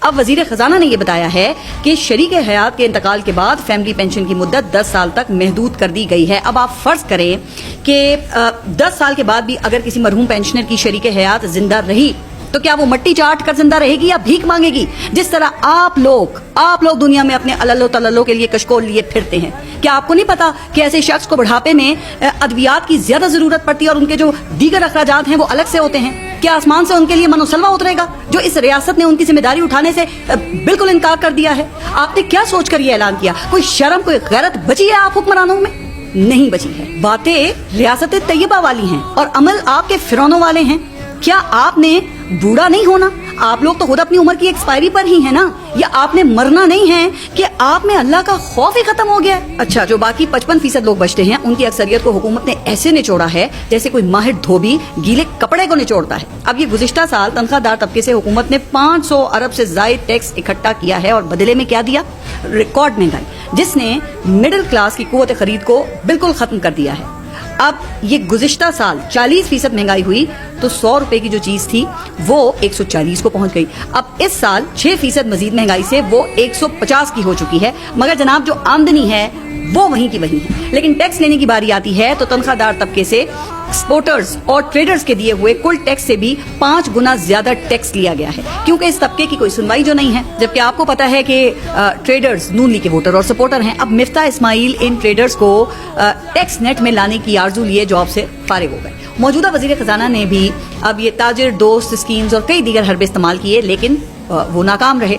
اب वज़ीर खजाना ने यह बताया है कि शरीक हयात के इंतकाल के बाद फैमिली पेंशन की मुद्दत 10 साल तक महदूद कर दी गई है। अब आप फर्ज करें कि 10 साल के बाद भी अगर किसी मरहूम पेंशनर की शरीक हयात जिंदा रही तो क्या वो मट्टी चाट कर जिंदा रहेगी या भीख मांगेगी? जिस तरह आप लोग दुनिया में अपने अल्लो तल्लो के लिए कशकोल लिए फिरते हैं, क्या आपको नहीं पता कि ऐसे शख्स को बुढ़ापे में अद्वियात की ज्यादा जरूरत पड़ती है और उनके जो दीगर अखराजात हैं वो अलग से होते हैं? क्या आसमान से उनके लिए मनोसलवा उतरेगा जो इस रियासत ने उनकी जिम्मेदारी उठाने से बिल्कुल इनकार कर दिया है? आपने क्या सोचकर ये ऐलान किया? कोई शर्म, कोई गैरत बची है आप हुक्मरानों में? नहीं बची है। बातें रियासत तैयबा वाली हैं और अमल आपके फिरौनों वाले हैं। क्या आपने बूढ़ा नहीं होना? आप लोग तो खुद अपनी उम्र की एक्सपायरी पर ही है ना? या आपने मरना नहीं है कि आप में अल्लाह का खौफ ही खत्म हो गया है? अच्छा, जो बाकी 55% लोग बचते हैं उनकी अक्सरियत को हुकूमत ने ऐसे निचोड़ा है जैसे कोई माहिर धोबी गीले कपड़े को निचोड़ता है। अब ये गुज़िश्ता साल तनख्वाहदार तबके से हुकूमत ने 500 अरब से ज़ायद टैक्स इकट्ठा किया है और बदले में क्या दिया? रिकॉर्ड महंगाई, जिसने मिडिल क्लास की कुव्वत खरीद को बिल्कुल खत्म कर दिया है। अब ये गुज़िश्ता साल 40% महंगाई हुई तो 100 रुपए की जो चीज थी वो 140 को पहुंच गई। अब इस साल 6% मजीद महंगाई से वो 150 की हो चुकी है। मगर जनाब, जो आमदनी है वो वहीं की वहीं है। लेकिन टैक्स लेने की बारी आती है तो तनख्वाहदार तबके से एक्सपोर्टर्स और ट्रेडर्स के दिए हुए कुल टैक्स से भी 5 गुना ज्यादा टैक्स लिया गया है, क्योंकि इस तबके की कोई सुनवाई जो नहीं है। जबकि आपको पता है कि ट्रेडर्स नून लीग के वोटर और सपोर्टर हैं। अब मिफ्ता इस्माइल इन ट्रेडर्स को टैक्स नेट में लाने की आरजू लिए जॉब से फारिग हो गए। मौजूदा वज़ीर खजाना ने भी अब ये ताजिर दोस्त स्कीम्स और कई दीगर हरबे इस्तेमाल किए, लेकिन वो नाकाम रहे।